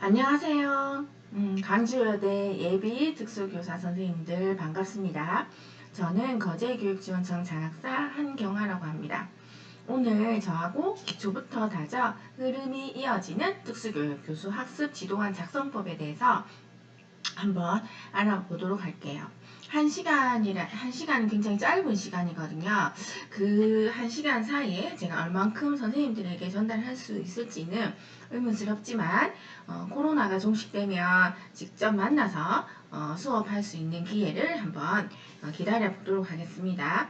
안녕하세요. 강주여대 예비 특수교사 선생님들 반갑습니다. 저는 거제교육지원청 장학사 한경아라고 합니다. 오늘 저하고 기초부터 다져 흐름이 이어지는 특수교육 교수 학습 지도안 작성법에 대해서 한번 알아보도록 할게요. 한 시간은 굉장히 짧은 시간이거든요. 그 한 시간 사이에 제가 얼만큼 선생님들에게 전달할 수 있을지는 의문스럽지만 코로나가 종식되면 직접 만나서 수업할 수 있는 기회를 한번 기다려 보도록 하겠습니다.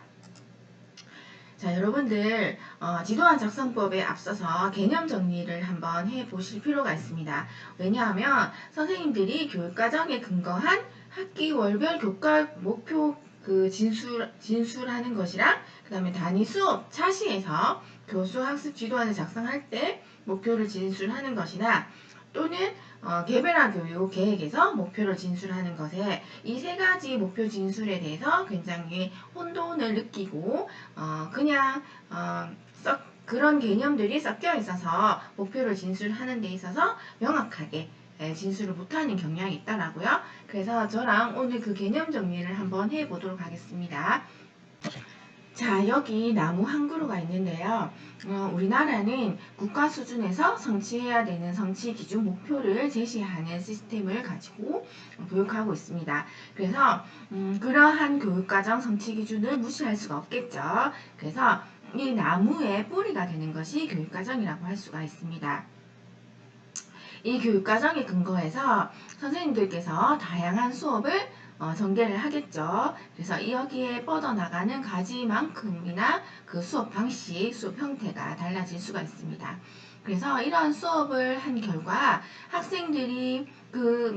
자, 여러분들 지도안 작성법에 앞서서 개념 정리를 한번 해보실 필요가 있습니다. 왜냐하면 선생님들이 교육과정에 근거한 학기 월별 교과 목표 진술하는 것이랑 그 다음에 단위 수업 차시에서 교수 학습 지도안을 작성할 때 목표를 진술하는 것이나 또는 개별화 교육 계획에서 목표를 진술하는 것에 이 세 가지 목표 진술에 대해서 굉장히 혼돈을 느끼고 그냥 그런 개념들이 섞여 있어서 목표를 진술하는 데 있어서 명확하게 진술을 못하는 경향이 있더라고요. 그래서 저랑 오늘 그 개념 정리를 한번 해보도록 하겠습니다. 자, 여기 나무 한 그루가 있는데요. 우리나라는 국가 수준에서 성취해야 되는 성취 기준 목표를 제시하는 시스템을 가지고 교육하고 있습니다. 그래서 그러한 교육과정 성취 기준을 무시할 수가 없겠죠. 그래서 이 나무의 뿌리가 되는 것이 교육과정이라고 할 수가 있습니다. 이 교육과정에 근거해서 선생님들께서 다양한 수업을 전개를 하겠죠. 그래서 여기에 뻗어나가는 가지만큼이나 그 수업 방식, 수업 형태가 달라질 수가 있습니다. 그래서 이러한 수업을 한 결과 학생들이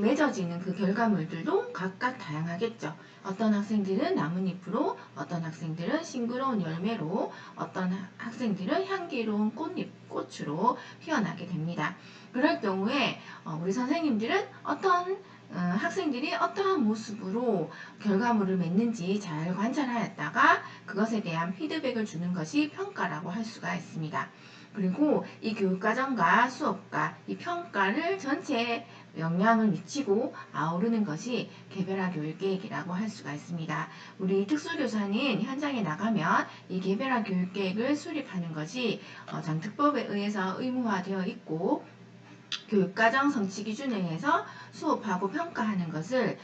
맺어지는 그 결과물들도 각각 다양하겠죠. 어떤 학생들은 나뭇잎으로, 어떤 학생들은 싱그러운 열매로, 어떤 학생들은 향기로운 꽃으로 피어나게 됩니다. 그럴 경우에 우리 선생님들은 어떤 학생들이 어떠한 모습으로 결과물을 맺는지 잘 관찰하였다가 그것에 대한 피드백을 주는 것이 평가라고 할 수가 있습니다. 그리고 이 교육과정과 수업과 이 평가를 전체에 영향을 미치고 아우르는 것이 개별화 교육계획이라고 할 수가 있습니다. 우리 특수교사는 현장에 나가면 이 개별화 교육계획을 수립하는 것이 장특법에 의해서 의무화되어 있고 교육과정 성취 기준에 의해서 수업하고 평가하는 것을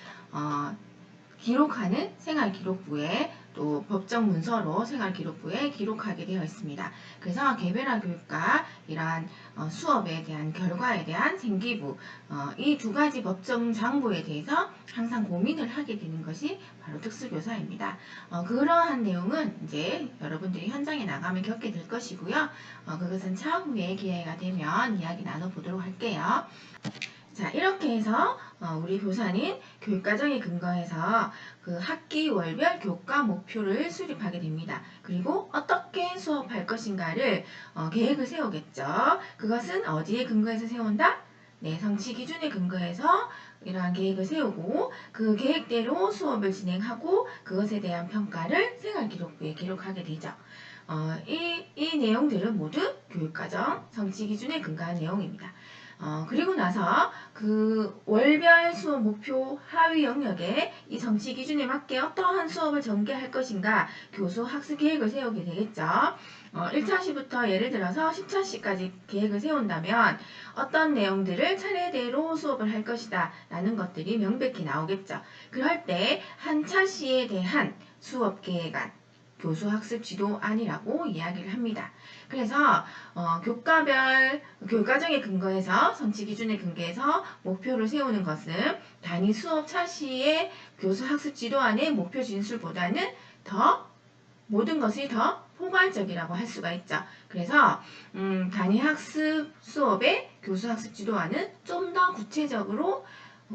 기록하는 생활기록부에 또 법정 문서로 생활기록부에 기록하게 되어 있습니다. 그래서 개별화 교육과 이러한 수업에 대한 결과에 대한 생기부 이 두 가지 법정 장부에 대해서 항상 고민을 하게 되는 것이 바로 특수교사입니다. 그러한 내용은 이제 여러분들이 현장에 나가면 겪게 될 것이고요. 그것은 차후에 기회가 되면 이야기 나눠보도록 할게요. 자, 이렇게 해서 우리 교사는 교육과정에 근거해서 그 학기 월별 교과 목표를 수립하게 됩니다. 그리고 어떻게 수업할 것인가를 계획을 세우겠죠. 그것은 어디에 근거해서 세운다? 네, 성취 기준에 근거해서 이러한 계획을 세우고 그 계획대로 수업을 진행하고 그것에 대한 평가를 생활기록부에 기록하게 되죠. 이 내용들은 모두 교육과정 성취 기준에 근거한 내용입니다. 그리고 나서 그 월별 수업 목표 하위 영역에 이 성취 기준에 맞게 어떠한 수업을 전개할 것인가 교수 학습 계획을 세우게 되겠죠. 1차시부터 예를 들어서 10차시까지 계획을 세운다면 어떤 내용들을 차례대로 수업을 할 것이다 라는 것들이 명백히 나오겠죠. 그럴 때 한 차시에 대한 수업 계획안 교수 학습 지도안이라고 이야기를 합니다. 그래서 교과별 교과정에 근거해서 성취 기준에 근거해서 목표를 세우는 것은 단위 수업 차시의 교수 학습 지도안의 목표 진술보다는 더 모든 것이 더 포괄적이라고 할 수가 있죠. 그래서 단위 학습 수업의 교수 학습 지도안은 좀 더 구체적으로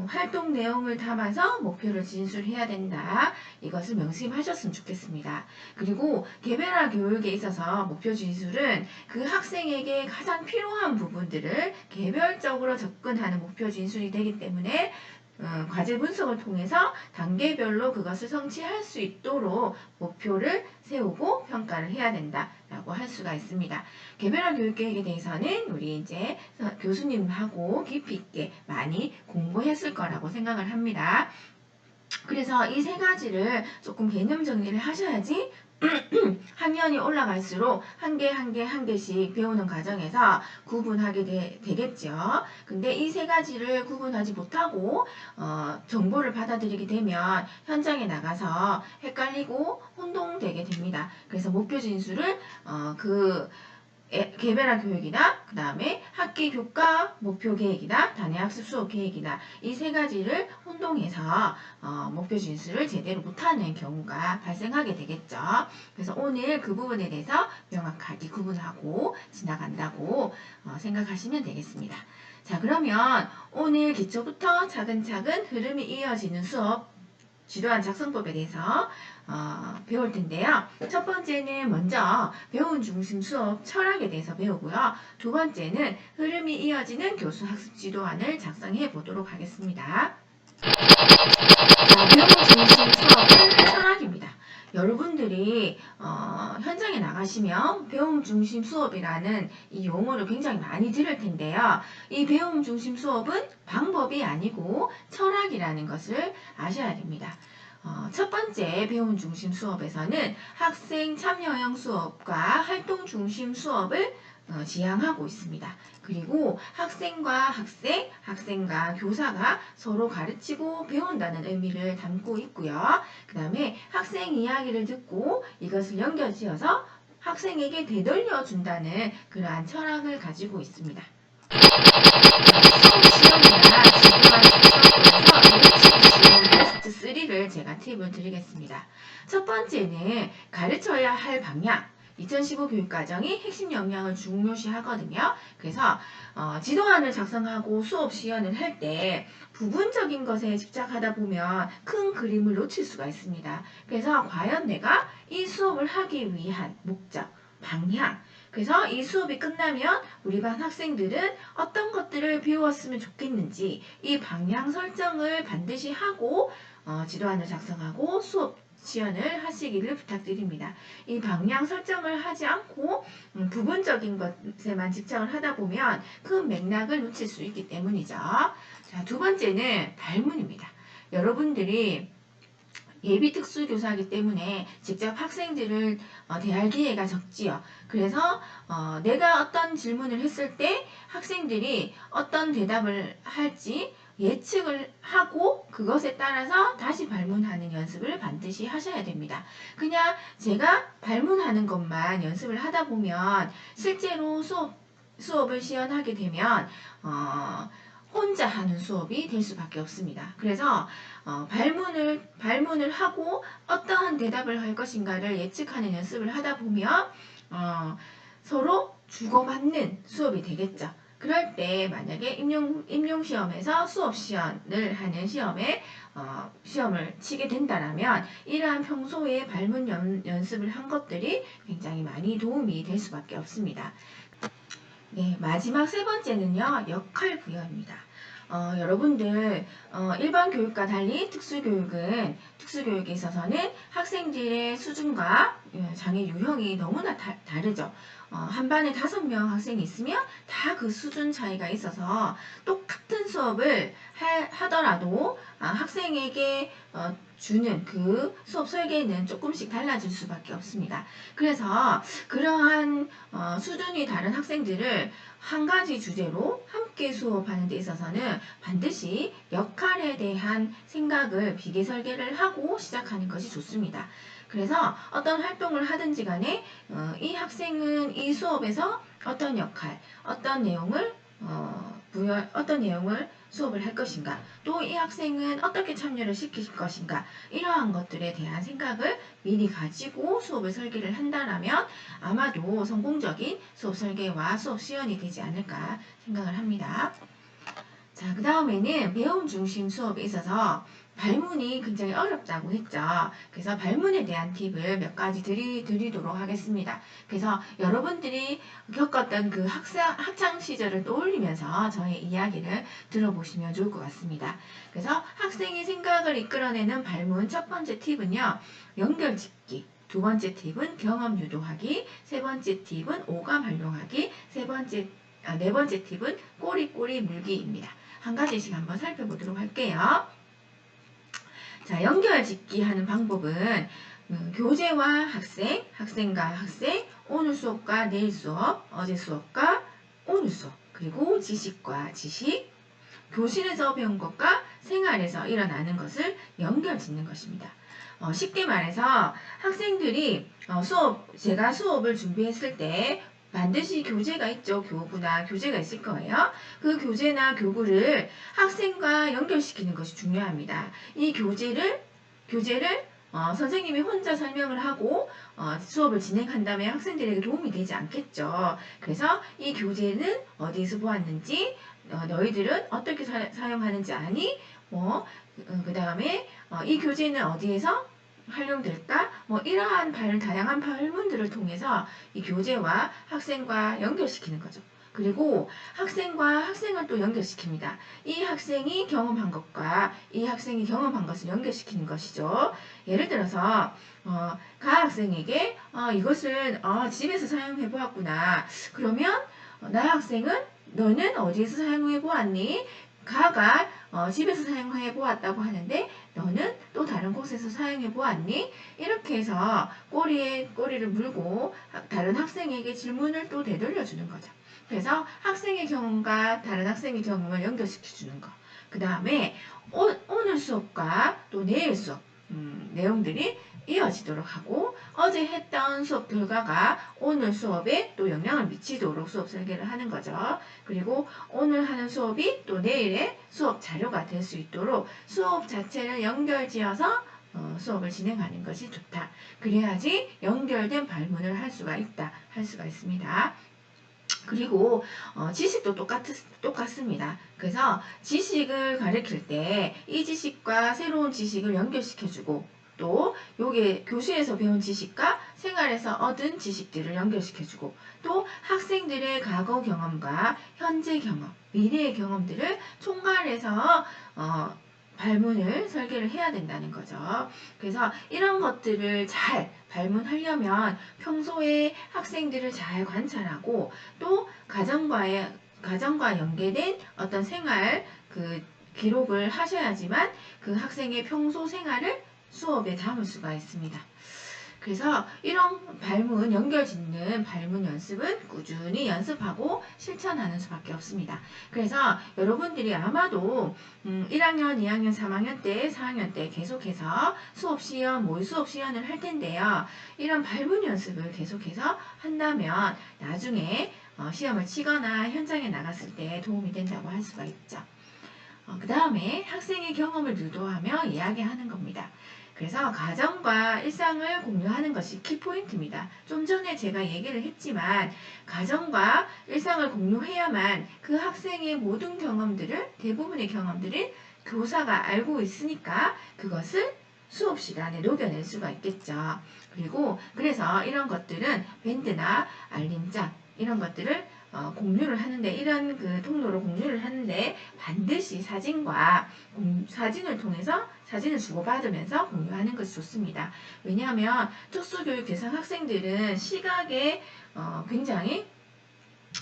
활동 내용을 담아서 목표를 진술해야 된다. 이것을 명심하셨으면 좋겠습니다. 그리고 개별화 교육에 있어서 목표 진술은 그 학생에게 가장 필요한 부분들을 개별적으로 접근하는 목표 진술이 되기 때문에 과제 분석을 통해서 단계별로 그것을 성취할 수 있도록 목표를 세우고 평가를 해야 된다라고 할 수가 있습니다. 개별화 교육계획에 대해서는 우리 이제 교수님하고 깊이 있게 많이 공부했을 거라고 생각을 합니다. 그래서 이 세 가지를 조금 개념 정리를 하셔야지 학년이 올라갈수록 한 개씩 배우는 과정에서 구분하게 되겠죠. 근데 이 세 가지를 구분하지 못하고 정보를 받아들이게 되면 현장에 나가서 헷갈리고 혼동되게 됩니다. 그래서 목표 진술을 개별화 교육이나 그 다음에 학기 교과 목표 계획이나 단위 학습 수업 계획이나 이 세 가지를 혼동해서 목표 진술을 제대로 못하는 경우가 발생하게 되겠죠. 그래서 오늘 그 부분에 대해서 명확하게 구분하고 지나간다고 생각하시면 되겠습니다. 자, 그러면 오늘 기초부터 차근차근 흐름이 이어지는 수업 지도안 작성법에 대해서 배울 텐데요. 첫 번째는 먼저 배움 중심 수업 철학에 대해서 배우고요. 두 번째는 흐름이 이어지는 교수 학습 지도안을 작성해 보도록 하겠습니다. 자, 배움 중심 수업은 철학입니다. 여러분들이 현장에 나가시면 배움 중심 수업이라는 이 용어를 굉장히 많이 들을 텐데요. 이 배움 중심 수업은 방법이 아니고 철학이라는 것을 아셔야 됩니다. 첫 번째 배움 중심 수업에서는 학생 참여형 수업과 활동 중심 수업을 지향하고 있습니다. 그리고 학생과 학생과 교사가 서로 가르치고 배운다는 의미를 담고 있고요. 그 다음에 학생 이야기를 듣고 이것을 연결지어서 학생에게 되돌려준다는 그러한 철학을 가지고 있습니다. 수업 시험이나 지도안 작성법에서 놓치기 쉬운 베스트 3를 제가 팁을 드리겠습니다. 첫 번째는 가르쳐야 할 방향. 2015 교육과정이 핵심 역량을 중요시하거든요. 그래서 지도안을 작성하고 수업 시연을 할 때 부분적인 것에 집착하다 보면 큰 그림을 놓칠 수가 있습니다. 그래서 과연 내가 이 수업을 하기 위한 목적, 방향, 그래서 이 수업이 끝나면 우리 반 학생들은 어떤 것들을 배웠으면 좋겠는지 이 방향 설정을 반드시 하고 지도안을 작성하고 수업 지원을 하시기를 부탁드립니다. 이 방향 설정을 하지 않고 부분적인 것에만 집착을 하다 보면 큰 맥락을 놓칠 수 있기 때문이죠. 자, 두 번째는 발문입니다. 여러분들이 예비 특수교사이기 때문에 직접 학생들을 대할 기회가 적지요. 그래서 내가 어떤 질문을 했을 때 학생들이 어떤 대답을 할지 예측을 하고 그것에 따라서 다시 발문하는 연습을 반드시 하셔야 됩니다. 그냥 제가 발문하는 것만 연습을 하다 보면 실제로 수업을 시연하게 되면 혼자 하는 수업이 될 수밖에 없습니다. 그래서 발문을 하고 어떠한 대답을 할 것인가를 예측하는 연습을 하다 보면 서로 주고받는 수업이 되겠죠. 그럴 때 만약에 임용 시험에서 수업 시연을 하는 시험을 치게 된다면 이러한 평소에 발문 연습을 한 것들이 굉장히 많이 도움이 될 수밖에 없습니다. 네, 마지막 세 번째는요, 역할 부여입니다. 여러분들 일반 교육과 달리 특수교육에 있어서는 학생들의 수준과 장애 유형이 너무나 다르죠. 한 반에 5명 학생이 있으면 다 그 수준 차이가 있어서 똑같은 수업을 하더라도 학생에게 주는 그 수업 설계는 조금씩 달라질 수밖에 없습니다. 그래서 그러한 수준이 다른 학생들을 한 가지 주제로 함께 수업하는 데 있어서는 반드시 역할에 대한 생각을 비계 설계를 하고 시작하는 것이 좋습니다. 그래서 어떤 활동을 하든지 간에 이 학생은 이 수업에서 어떤 역할, 어떤 내용을 수업을 할 것인가, 또 이 학생은 어떻게 참여를 시킬 것인가, 이러한 것들에 대한 생각을 미리 가지고 수업을 설계를 한다면 아마도 성공적인 수업 설계와 수업 시연이 되지 않을까 생각을 합니다. 자, 그 다음에는 배움 중심 수업에 있어서 발문이 굉장히 어렵다고 했죠. 그래서 발문에 대한 팁을 몇 가지 드리도록 하겠습니다. 그래서 여러분들이 겪었던 그 학창 시절을 떠올리면서 저의 이야기를 들어보시면 좋을 것 같습니다. 그래서 학생의 생각을 이끌어내는 발문 첫 번째 팁은요, 연결짓기. 두 번째 팁은 경험 유도하기. 세 번째 팁은 오감 활용하기. 네 번째 팁은 꼬리꼬리 물기입니다. 한 가지씩 한번 살펴보도록 할게요. 자, 연결짓기 하는 방법은 교재와 학생, 학생과 학생, 오늘 수업과 내일 수업, 어제 수업과 오늘 수업, 그리고 지식과 지식, 교실에서 배운 것과 생활에서 일어나는 것을 연결짓는 것입니다. 쉽게 말해서 학생들이 제가 수업을 준비했을 때 반드시 교재가 있죠. 교구나 교재가 있을 거예요. 그 교재나 교구를 학생과 연결시키는 것이 중요합니다. 이 교재를 선생님이 혼자 설명을 하고 수업을 진행한다면 학생들에게 도움이 되지 않겠죠. 그래서 이 교재는 어디에서 보았는지, 너희들은 어떻게 사용하는지 아니? 그 다음에 이 교재는 어디에서 활용될까? 이러한 다양한 발문들을 통해서 이 교재와 학생과 연결시키는 거죠. 그리고 학생과 학생을 또 연결시킵니다. 이 학생이 경험한 것과 이 학생이 경험한 것을 연결시키는 것이죠. 예를 들어서 가 학생에게 이것은 집에서 사용해 보았구나. 그러면 나 학생은 너는 어디에서 사용해 보았니? 가가 집에서 사용해 보았다고 하는데 너는 또 다른 곳에서 사용해 보았니? 이렇게 해서 꼬리를 물고 다른 학생에게 질문을 또 되돌려 주는 거죠. 그래서 학생의 경험과 다른 학생의 경험을 연결시켜 주는 거. 그 다음에 오늘 수업과 또 내일 수업 내용들이 이어지도록 하고 어제 했던 수업 결과가 오늘 수업에 또 영향을 미치도록 수업 설계를 하는 거죠. 그리고 오늘 하는 수업이 또 내일의 수업 자료가 될 수 있도록 수업 자체를 연결지어서 수업을 진행하는 것이 좋다. 그래야지 연결된 발문을 할 수가 있습니다. 그리고 지식도 똑같습니다. 그래서 지식을 가르칠 때 이 지식과 새로운 지식을 연결시켜주고 또 요게 교실에서 배운 지식과 생활에서 얻은 지식들을 연결시켜주고 또 학생들의 과거 경험과 현재 경험, 미래의 경험들을 총괄해서 발문을 설계를 해야 된다는 거죠. 그래서 이런 것들을 잘 발문하려면 평소에 학생들을 잘 관찰하고 또 가정과 연계된 어떤 생활 기록을 하셔야지만 그 학생의 평소 생활을 수업에 담을 수가 있습니다. 그래서 이런 연결짓는 발문 연습은 꾸준히 연습하고 실천하는 수밖에 없습니다. 그래서 여러분들이 아마도 1학년, 2학년, 3학년 때, 4학년 때 계속해서 모의 수업 시연을 할 텐데요. 이런 발문 연습을 계속해서 한다면 나중에 시험을 치거나 현장에 나갔을 때 도움이 된다고 할 수가 있죠. 그 다음에 학생의 경험을 유도하며 이야기하는 겁니다. 그래서 가정과 일상을 공유하는 것이 키포인트입니다. 좀 전에 제가 얘기를 했지만 가정과 일상을 공유해야만 그 학생의 모든 대부분의 경험들을 교사가 알고 있으니까 그것을 수업 시간에 녹여낼 수가 있겠죠. 그래서 이런 것들은 밴드나 알림장 이런 것들을 공유를 하는데 이런 통로로 공유를 하는데 반드시 사진을 통해서 사진을 주고받으면서 공유하는 것이 좋습니다. 왜냐하면 특수교육 대상 학생들은 시각에 굉장히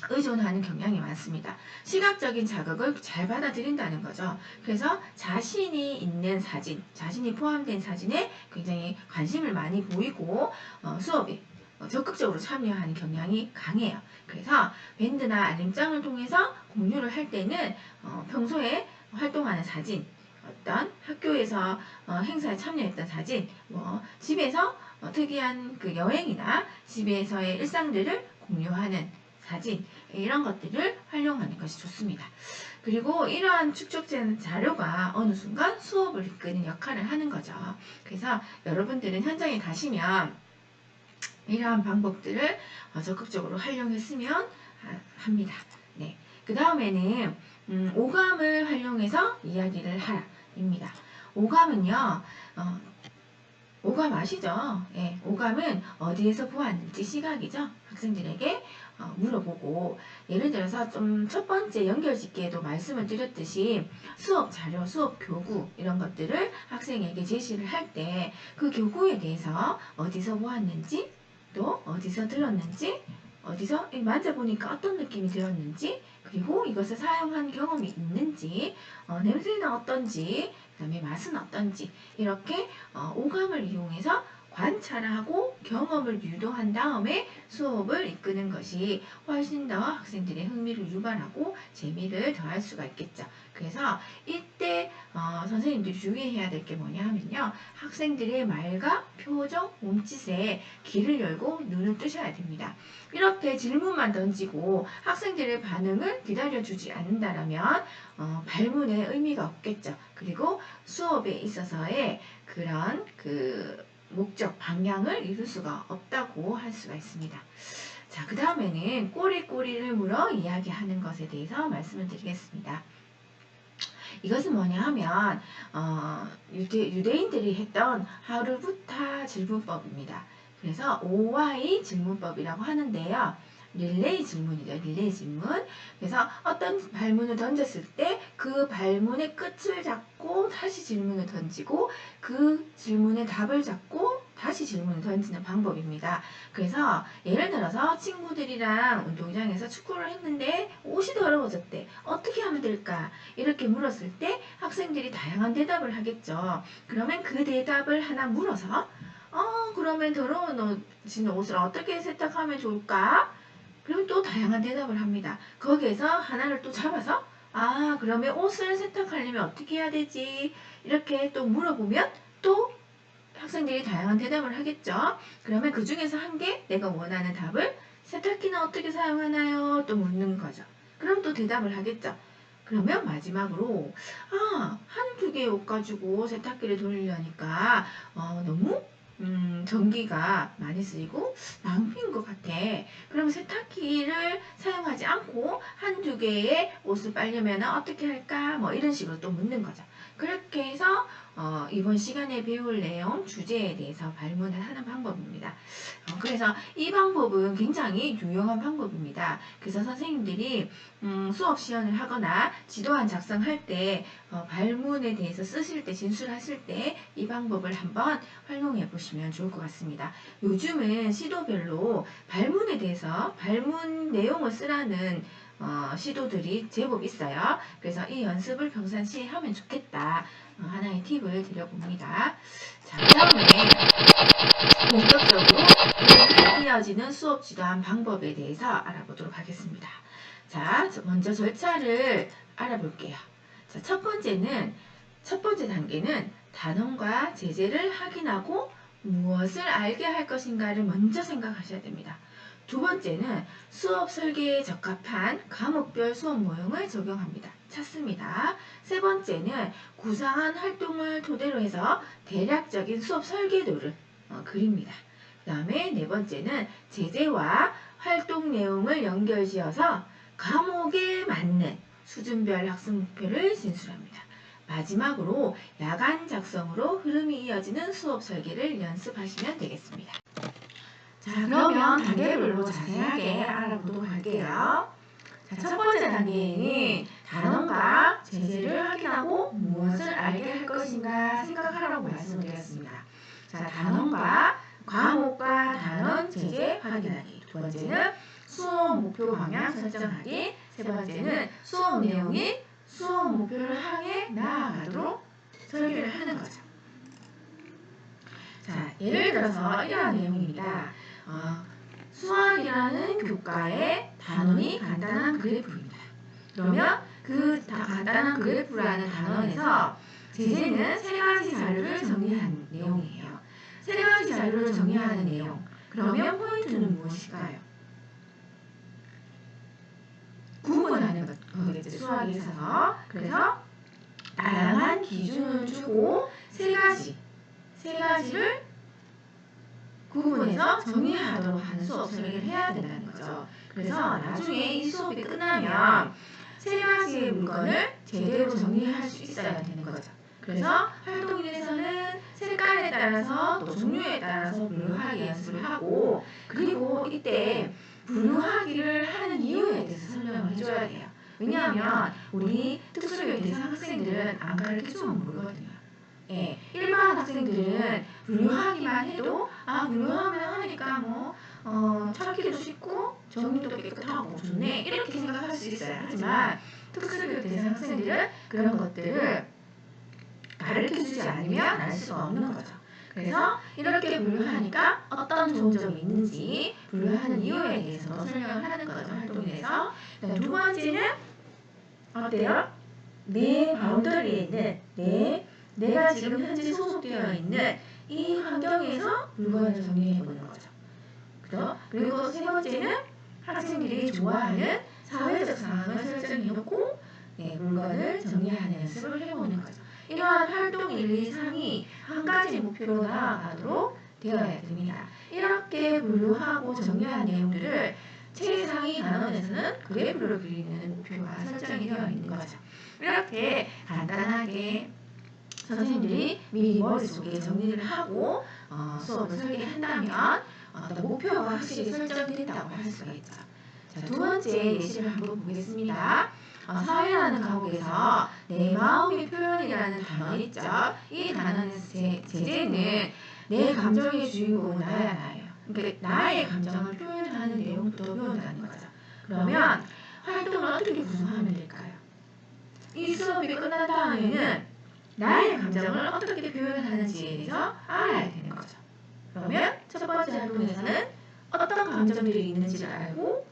의존하는 경향이 많습니다. 시각적인 자극을 잘 받아들인다는 거죠. 그래서 자신이 있는 사진, 자신이 포함된 사진에 굉장히 관심을 많이 보이고 수업에 적극적으로 참여하는 경향이 강해요. 그래서 밴드나 알림장을 통해서 공유를 할 때는 평소에 활동하는 사진, 어떤 학교에서 행사에 참여했던 사진, 집에서 특이한 여행이나 집에서의 일상들을 공유하는 사진, 이런 것들을 활용하는 것이 좋습니다. 그리고 이러한 축적된 자료가 어느 순간 수업을 이끄는 역할을 하는 거죠. 그래서 여러분들은 현장에 가시면 이러한 방법들을 적극적으로 활용했으면 합니다. 네. 그 다음에는 오감을 활용해서 이야기를 하라 입니다. 오감은요, 오감 아시죠? 예, 오감은 어디에서 보았는지 시각이죠. 학생들에게 물어보고, 예를 들어서 좀 첫 번째 연결짓기에도 말씀을 드렸듯이 수업 자료, 수업 교구 이런 것들을 학생에게 제시를 할 때 그 교구에 대해서 어디서 보았는지, 또 어디서 들었는지, 어디서 만져보니까 어떤 느낌이 들었는지, 그리고 이것을 사용한 경험이 있는지, 냄새는 어떤지, 그 다음에 맛은 어떤지, 이렇게 오감을 이용해서 관찰하고 경험을 유도한 다음에 수업을 이끄는 것이 훨씬 더 학생들의 흥미를 유발하고 재미를 더할 수가 있겠죠. 그래서 이때 선생님들이 주의해야 될 게 뭐냐 하면요. 학생들의 말과 표정, 몸짓에 귀를 열고 눈을 뜨셔야 됩니다. 이렇게 질문만 던지고 학생들의 반응을 기다려주지 않는다라면 발문에 의미가 없겠죠. 그리고 수업에 있어서의 그런 목적, 방향을 이룰 수가 없다고 할 수가 있습니다. 자, 그 다음에는 꼬리를 물어 이야기하는 것에 대해서 말씀을 드리겠습니다. 이것은 뭐냐 하면 유대인들이 했던 하루부타 질문법입니다. 그래서 OY 질문법이라고 하는데요. 릴레이 질문이죠. 릴레이 질문. 그래서 어떤 발문을 던졌을 때 그 발문의 끝을 잡고 다시 질문을 던지고 그 질문의 답을 잡고 다시 질문을 던지는 방법입니다. 그래서 예를 들어서 친구들이랑 운동장에서 축구를 했는데 옷이 더러워졌대. 어떻게 하면 될까? 이렇게 물었을 때 학생들이 다양한 대답을 하겠죠. 그러면 그 대답을 하나 물어서 그러면 더러워진 옷을 어떻게 세탁하면 좋을까? 그러면 또 다양한 대답을 합니다. 거기에서 하나를 또 잡아서 그러면 옷을 세탁하려면 어떻게 해야 되지? 이렇게 또 물어보면 또 학생들이 다양한 대답을 하겠죠. 그러면 그 중에서 한 개 내가 원하는 답을 세탁기는 어떻게 사용하나요? 또 묻는 거죠. 그럼 또 대답을 하겠죠. 그러면 마지막으로 한두 개의 옷 가지고 세탁기를 돌리려니까 너무 전기가 많이 쓰이고 낭비인 것 같아. 그럼 세탁기를 사용하지 않고 한두 개의 옷을 빨려면 어떻게 할까? 뭐 이런 식으로 또 묻는 거죠. 그렇게 해서 이번 시간에 배울 내용 주제에 대해서 발문을 하는 방법입니다. 그래서 이 방법은 굉장히 유용한 방법입니다. 그래서 선생님들이 수업 시연을 하거나 지도안 작성할 때 발문에 대해서 쓰실 때 진술하실 때 이 방법을 한번 활용해 보시면 좋을 것 같습니다. 요즘은 시도별로 발문에 대해서 발문 내용을 쓰라는 시도들이 제법 있어요. 그래서 이 연습을 평상시에 하면 좋겠다. 하나의 팁을 드려봅니다. 자, 그 다음에 본격적으로 이어지는 수업 지도한 방법에 대해서 알아보도록 하겠습니다. 자, 먼저 절차를 알아볼게요. 자, 첫 번째 단계는 단원과 제재를 확인하고 무엇을 알게 할 것인가를 먼저 생각하셔야 됩니다. 두 번째는 수업 설계에 적합한 과목별 수업 모형을 적용합니다. 찾습니다. 세 번째는 구상한 활동을 토대로 해서 대략적인 수업 설계도를 그립니다. 그 다음에 네 번째는 제재와 활동 내용을 연결지어서 과목에 맞는 수준별 학습 목표를 진술합니다. 마지막으로 야간 작성으로 흐름이 이어지는 수업 설계를 연습하시면 되겠습니다. 자, 그러면 단계별로 자세하게 알아보도록 할게요. 자, 첫 번째 단계에는 단원과 제재를 확인하고 무엇을 알게 할 것인가 생각하라고 말씀드렸습니다. 자, 단원과 과목과 단원 제재 확인하기. 두 번째는 수업 목표 방향 설정하기. 세 번째는 수업 내용이 수업 목표를 향해 나아가도록 설계를 하는 거죠. 자, 예를 들어서 이러한 내용입니다. 수학이라는 교과의 단원이 간단한 그래프입니다. 그러면 그 간단한 그래프라는 단원에서 제재는 세 가지 자료를 정리한 내용이에요. 세 가지 자료를 정리하는 내용. 그러면 포인트는 무엇일까요? 구분하는 거겠죠. 수학에 있어서. 그래서 다양한 기준을 주고 세 가지를 구분해서 정리하도록 하는 수업 설계를 해야 된다는 거죠. 그래서 나중에 이 수업이 끝나면 세 가지의 물건을 제대로 정리할 수 있어야 되는 거죠. 그래서 활동 1에서는 색깔에 따라서 또 종류에 따라서 분류하기 연습을 하고, 그리고 이때 분류하기를 하는 이유에 대해서 설명을 해줘야 돼요. 왜냐하면 우리 특수교육 대상 학생들은 안 가르쳐주면 모르거든요. 예, 일반 학생들은 분류하기만 해도 분류하면 하니까 찾기도 쉽고 정리도 깨끗하고 좋네 이렇게 생각할 수 있어요. 하지만 특수교육 대상 학생들은 그런 것들을 가르쳐주지 않으면 알 수가 없는 거죠. 그래서 이렇게 분류하니까 어떤 좋은 점이 있는지 분류하는 이유에 대해서 설명을 하는 거죠. 활동에서. 두 번째는 어때요? 내 바운더리에 있는 내가 지금 현재 소속되어 있는 이 환경에서 물건을 정리해보는 거죠. 그리고 세 번째는 학생들이 좋아하는 사회적 상황을 설정해놓고 물건을 정리하는 연습을 해보는 거죠. 이러한 활동 1, 2, 3이 한 가지 목표로 나아가도록 되어야 됩니다. 이렇게 분류하고 정리한 내용들을 최상위 단원에서는 그래프를 그리는 목표가 설정이 되어 있는 거죠. 이렇게 간단하게 선생님들이 미리 머릿속에 정리를 하고 수업을 설계한다면 어떤 목표가 확실히 설정됐다고 할 수가 있죠. 자, 두 번째 예시를 한번 보겠습니다. 사회라는 과목에서 내 마음의 표현이라는 단어 있죠. 이 단어의 제재는 내 감정의 주인공은 나야 나예요. 그러니까 나의 감정을 표현하는 내용부터 배운다는 거죠. 그러면 활동을 어떻게 구성하면 될까요? 이 수업이 끝난 다음에는 나의 감정을 어떻게 표현하는지에 대해서 알아야 되는 거죠. 그러면 첫 번째 활동에서는 어떤 감정들이 있는지를 알고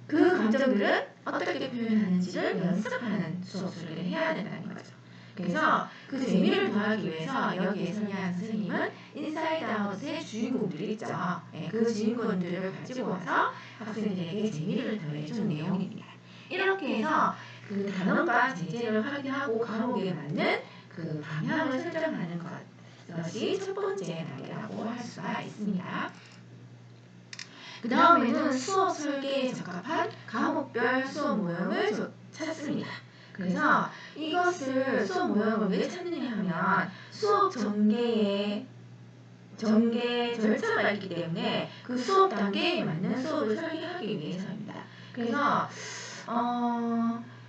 그 감정들은 어떻게 표현하는지를 연습하는 수업을 해야 된다는 거죠. 그래서 그 재미를 더하기 위해서 여기에 설명한 선생님은 인사이드 아웃의 주인공들이 있죠. 그 주인공들을 가지고 와서 학생들에게 재미를 더해준 내용입니다. 이렇게 해서 그 단원과 제재를 확인하고 과목에 맞는 그 방향을 설정하는 것이 첫 번째 단계라고 할 수가 있습니다. 그 다음에는 수업 설계에 적합한 과목별 수업 모형을 찾습니다. 그래서 이것을 수업 모형을 왜 찾느냐 하면 수업 전개 절차가 있기 때문에 그 수업 단계에 맞는 수업을 설계하기 위해서입니다. 그래서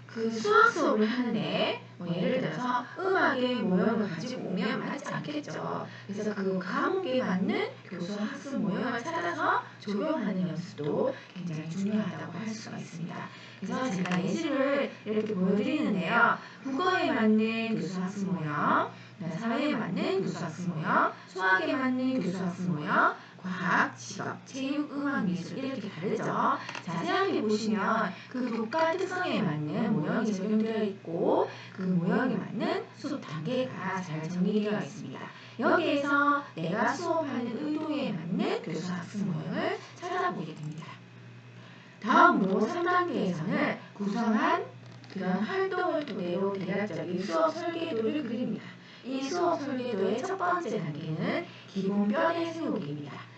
그 수학 수업을 하는데 예를 들어서 음악의 모형을 가지고 오면 맞지 않겠죠. 그래서 그 과목에 맞는 교수 학습 모형을 찾아서 적용하는 연습도 굉장히 중요하다고 할 수가 있습니다. 그래서 제가 예시를 이렇게 보여드리는데요. 국어에 맞는 교수 학습 모형, 사회에 맞는 교수 학습 모형, 수학에 맞는 교수 학습 모형, 과학, 직업, 체육, 음악, 미술 이렇게 다르죠. 자세하게 보시면 그 교과 특성에 맞는 모형이 적용되어 있고 그 모형에 맞는 수업 단계가 잘 정리되어 있습니다. 여기에서 내가 수업하는 의도에 맞는 교수 학습 모형을 찾아보게 됩니다. 다음으로 3단계에서는 구성한 그런 활동을 토대로 대략적인 수업 설계도를 그립니다. 이 수업 설계도의 첫 번째 단계는 기본 뼈대 세우기입니다.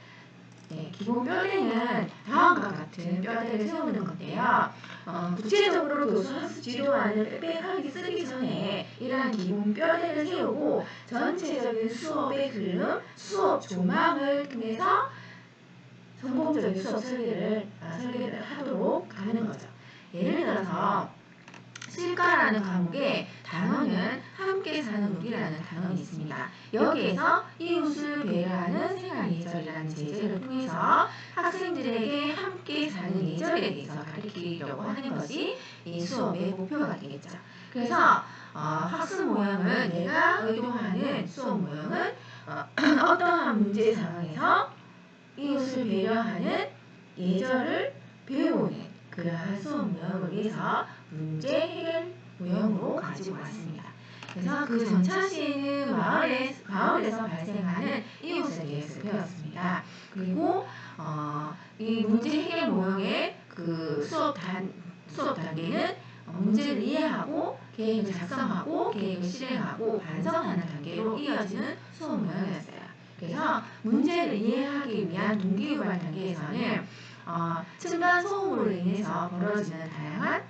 기본 뼈대는 다음과 같은 뼈대를 세우는 건데요. 구체적으로 교수 학습 지도안을 빽빽하게 쓰기 전에 이러한 기본 뼈대를 세우고 전체적인 수업의 흐름, 수업 조망을 통해서 성공적인 수업 설계를 하도록 하는 거죠. 예를 들어서 실과라는 과목에 단어는 함께 사는 우리라는 단어가 있습니다. 여기에서 이웃을 배려하는 생활 예절이라는 제재를 통해서 학생들에게 함께 사는 예절에 대해서 가르치려고 하는 것이 이 수업의 목표가 되겠죠. 그래서 학습 모형을 내가 의도하는 수업 모형은 어떠한 문제 상황에서 이웃을 배려하는 예절을 배우는 그러한 수업 모형을 위해서 문제 해결 모형으로 가지고 왔습니다. 그래서 그 전차시에는 마을에서 발생하는 이웃에 대해서 배웠습니다. 그리고 이 문제 해결 모형의 그 수업 단계는 문제를 이해하고 계획을 작성하고 계획을 실행하고 반성하는 단계로 이어지는 수업 모형이었어요. 그래서 문제를 이해하기 위한 동기유발 단계에서는 층간 소음으로 인해서 벌어지는 다양한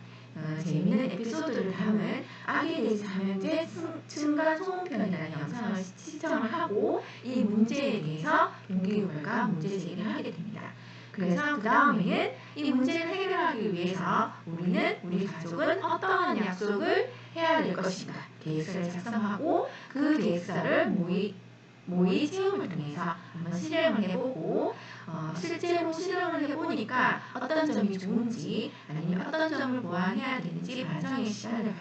재미있는 에피소드를 담은 아기 대해서 삼형제 층간 소음편이라는 영상을 시청을 하고 이 문제에 대해서 동기유발과 문제 제기를 하게 됩니다. 그래서 그 다음에는 이 문제를 해결하기 위해서 우리 가족은 어떠한 약속을 해야 될 것인가 계획서를 작성하고 그 계획서를 모의 체험을 통해서 한번 실행을 해보고 실제로 실험을 해보니까 어떤 점이 좋은지 아니면 어떤 점을 보완해야 되는지 반성의 시간을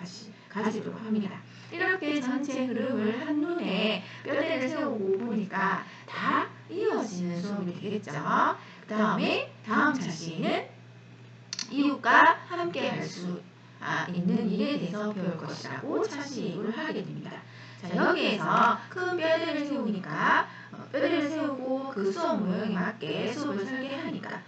가지도록 합니다. 이렇게 전체 흐름을 한눈에 뼈대를 세우고 보니까 다 이어지는 수업이 되겠죠. 그 다음에 다음 차시에는 이웃과 함께 할 수 있는 일에 대해서 배울 것이라고 차시를 하게 됩니다. 자, 여기에서 큰 뼈대를 세우니까 뼈대를 세우고 그 수업 모형에 맞게 수업을 설계하니까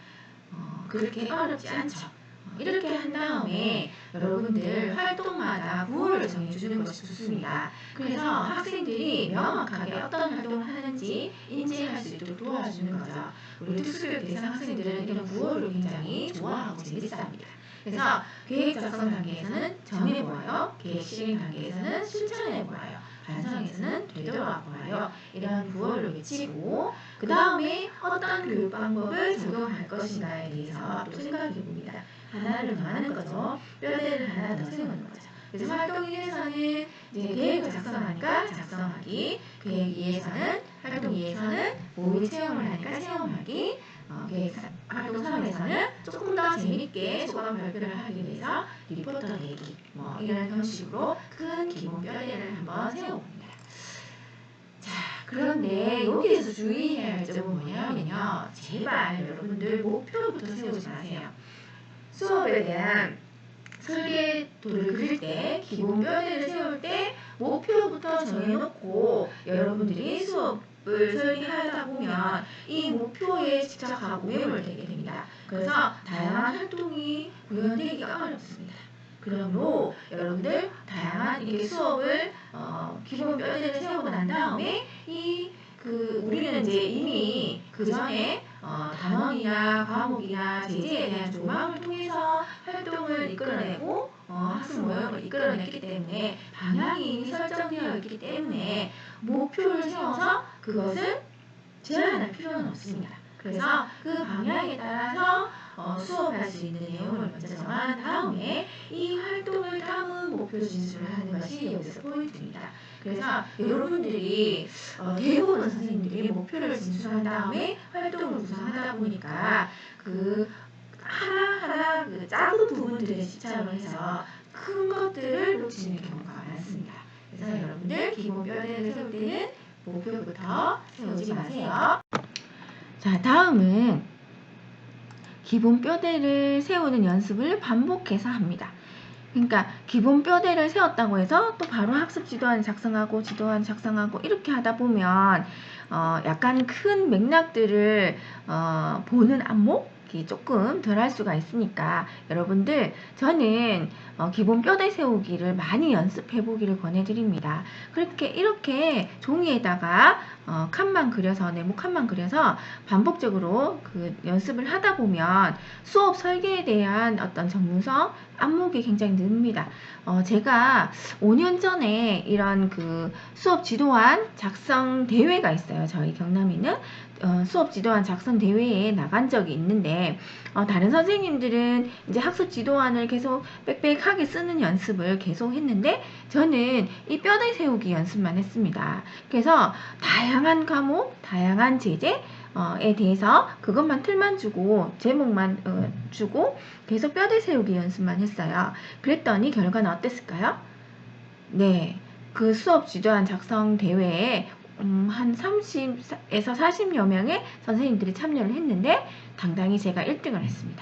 그렇게 어렵지 않죠. 이렇게 한 다음에 여러분들 활동마다 구호를 정해주는 것이 좋습니다. 그래서 학생들이 명확하게 어떤 활동을 하는지 인지할 수 있도록 도와주는 거죠. 우리 특수교육 대상 학생들은 이런 구호를 굉장히 좋아하고 재밌어합니다. 그래서 계획 작성 단계에서는 정해보아요. 계획 실행 단계에서는 실천해보아요. 반성에서는 되돌아보아요. 이런 구호를 외치고 그 다음에 어떤 교육 방법을 적용할 것인가에 대해서 또 생각해 봅니다. 하나를 더 하는 거죠. 뼈대를 하나 더 세우는 거죠. 그래서 활동 1에서는 이제 계획을 작성하니까 작성하기, 계획 2에서는 활동 2에서는 모의 체험을 하니까 체험하기, 계획 활동 3에서는 조금 더 재밌게 소감 발표를 하기 위해서 리포터 내기 이런 형식으로 큰 기본 뼈대를 한번 세워봅니다. 자, 그런데 여기에서 주의해야 할 점은 뭐냐면요. 제발 여러분들 목표부터 세우지 마세요. 수업에 대한 설계도를 그릴 때, 기본 뼈대를 세울 때 목표부터 정해놓고 여러분들이 수업을 설계하다 보면 이 목표에 집착하고 매몰되게 됩니다. 그래서 다양한 활동이 구현되기가 어렵습니다. 그러므로 여러분들 다양한 이렇게 수업을 기본 뼈대를 세우고 난 다음에 우리는 이제 이미 그 전에 단원이나 과목이나 제재에 대한 조망을 통해서 활동을 이끌어내고 학습 모형을 이끌어냈기 때문에 방향이 이미 설정되어 있기 때문에 목표를 세워서 그것을 제한할 필요는 없습니다. 그래서 그 방향에 따라서 수업할 수 있는 내용을 먼저 정한 다음에 이 활동을 담은 목표 진술을 하는 것이 여기서 포인트입니다. 그래서 여러분들이 대부분 선생님들이 목표를 진술한 다음에 활동을 구성하다 보니까 그 하나하나 그 작은 부분들에 집착을 해서 큰 것들을 놓치는 경우가 많습니다. 그래서 여러분들 기본 뼈대를 세울 때는 목표부터 세우지 마세요. 자, 다음은 기본 뼈대를 세우는 연습을 반복해서 합니다. 그러니까 기본 뼈대를 세웠다고 해서 또 바로 학습 지도안 작성하고 이렇게 하다 보면 약간 큰 맥락들을 보는 안목이 조금 덜 할 수가 있으니까 여러분들 저는 기본 뼈대 세우기를 많이 연습해 보기를 권해드립니다. 그렇게 이렇게 종이에다가 칸만 그려서 네모 칸만 그려서 반복적으로 그 연습을 하다 보면 수업 설계에 대한 어떤 전문성 안목이 굉장히 늡니다. 제가 5년 전에 이런 그 수업 지도안 작성 대회가 있어요. 저희 경남이는 수업 지도안 작성 대회에 나간 적이 있는데 다른 선생님들은 이제 학습 지도안을 계속 빽빽하게 쓰는 연습을 계속 했는데 저는 이 뼈대 세우기 연습만 했습니다. 그래서 다양한 과목, 다양한 제재 에 대해서 그것만 틀만 주고 제목만 주고 계속 뼈대 세우기 연습만 했어요. 그랬더니 결과는 어땠을까요? 네, 그 수업 지도안 작성 대회에 한 30에서 40여 명의 선생님들이 참여를 했는데 당당히 제가 1등을 했습니다.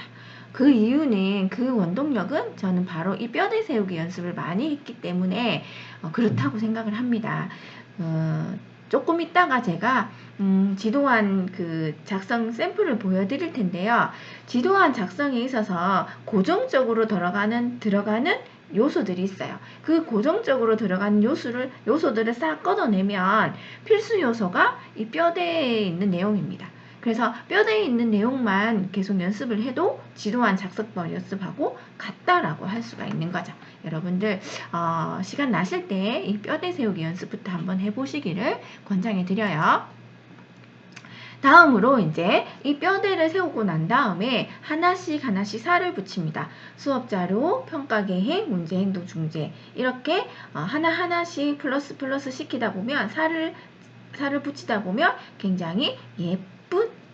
그 이유는 그 원동력은 저는 바로 이 뼈대 세우기 연습을 많이 했기 때문에 그렇다고 생각을 합니다. 조금 있다가 제가 지도안 그 작성 샘플을 보여드릴 텐데요. 지도안 작성에 있어서 고정적으로 들어가는 요소들이 있어요. 그 고정적으로 들어가는 요소들을 싹 걷어내면 필수 요소가 이 뼈대에 있는 내용입니다. 그래서 뼈대에 있는 내용만 계속 연습을 해도 지도안 작성법 연습하고 같다라고 할 수가 있는 거죠. 여러분들 시간 나실 때 이 뼈대 세우기 연습부터 한번 해보시기를 권장해 드려요. 다음으로 이제 이 뼈대를 세우고 난 다음에 하나씩 살을 붙입니다. 수업자료, 평가계획, 문제행동, 중재 이렇게 하나씩 플러스 시키다 보면 살을 붙이다 보면 굉장히 예쁜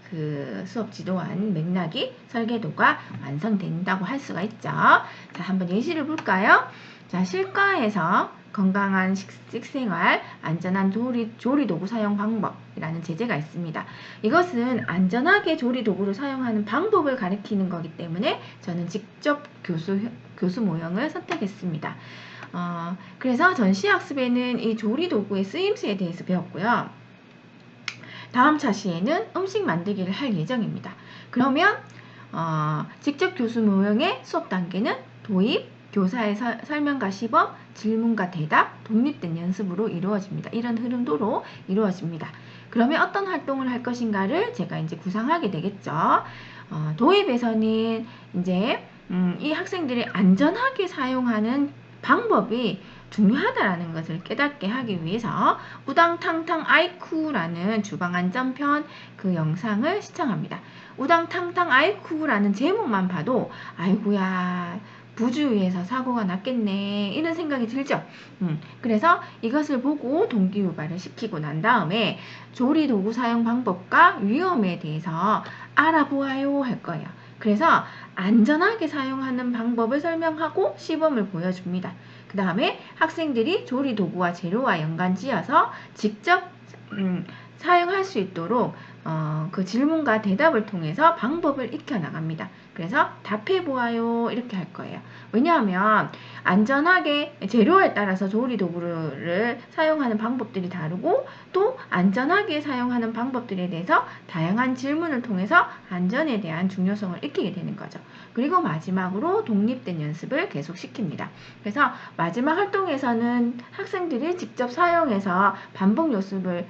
그 수업 지도안 맥락이 설계도가 완성된다고 할 수가 있죠. 자, 한번 예시를 볼까요? 자, 실과에서 건강한 식생활, 안전한 조리 도구 사용 방법이라는 제재가 있습니다. 이것은 안전하게 조리 도구를 사용하는 방법을 가리키는 거기 때문에 저는 직접 교수 모형을 선택했습니다. 그래서 전시학습에는 이 조리 도구의 쓰임새에 대해서 배웠고요. 다음 차시에는 음식 만들기를 할 예정입니다. 그러면 직접 교수 모형의 수업 단계는 도입, 교사의 설명과 시범, 질문과 대답, 독립된 연습으로 이루어집니다. 이런 흐름도로 이루어집니다. 그러면 어떤 활동을 할 것인가를 제가 이제 구상하게 되겠죠. 도입에서는 이제 이 학생들이 안전하게 사용하는 방법이 중요하다라는 것을 깨닫게 하기 위해서 우당탕탕 아이쿠라는 주방안전편 그 영상을 시청합니다. 우당탕탕 아이쿠라는 제목만 봐도 아이고야 부주의해서 사고가 났겠네 이런 생각이 들죠. 그래서 이것을 보고 동기유발을 시키고 난 다음에 조리도구 사용 방법과 위험에 대해서 알아보아요 할 거예요. 그래서 안전하게 사용하는 방법을 설명하고 시범을 보여줍니다. 그 다음에 학생들이 조리도구와 재료와 연관지어서 직접 사용할 수 있도록 그 질문과 대답을 통해서 방법을 익혀나갑니다. 그래서 답해보아요 이렇게 할 거예요. 왜냐하면 안전하게 재료에 따라서 조리도구를 사용하는 방법들이 다르고 또 안전하게 사용하는 방법들에 대해서 다양한 질문을 통해서 안전에 대한 중요성을 익히게 되는 거죠. 그리고 마지막으로 독립된 연습을 계속 시킵니다. 그래서 마지막 활동에서는 학생들이 직접 사용해서 반복 연습을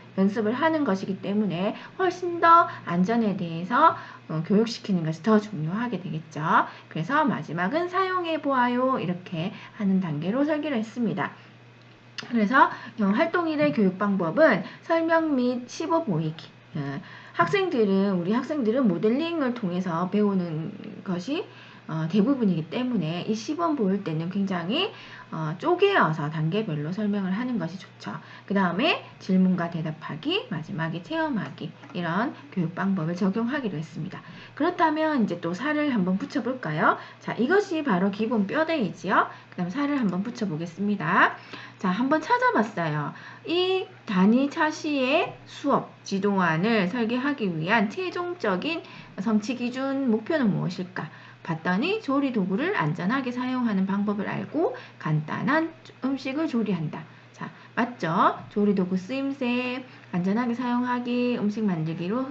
하는 것이기 때문에 훨씬 더 안전에 대해서 교육시키는 것이 더 중요하게 되겠죠. 그래서 마지막은 사용해 보아요 이렇게 하는 단계로 설계를 했습니다. 그래서 활동 1의 교육 방법은 설명 및 시범 보이기. 우리 학생들은 모델링을 통해서 배우는 것이 대부분이기 때문에 이 시범 보일 때는 굉장히 쪼개어서 단계별로 설명을 하는 것이 좋죠. 그 다음에 질문과 대답하기, 마지막에 체험하기 이런 교육 방법을 적용하기로 했습니다. 그렇다면 이제 또 살을 한번 붙여볼까요? 자, 이것이 바로 기본 뼈대이지요. 그 다음 살을 한번 붙여보겠습니다. 자, 한번 찾아봤어요. 이 단위 차시의 수업 지도안을 설계하기 위한 최종적인 성취 기준 목표는 무엇일까? 봤더니 조리 도구를 안전하게 사용하는 방법을 알고 간단한 음식을 조리한다. 자, 맞죠? 조리 도구 쓰임새, 안전하게 사용하기, 음식 만들기로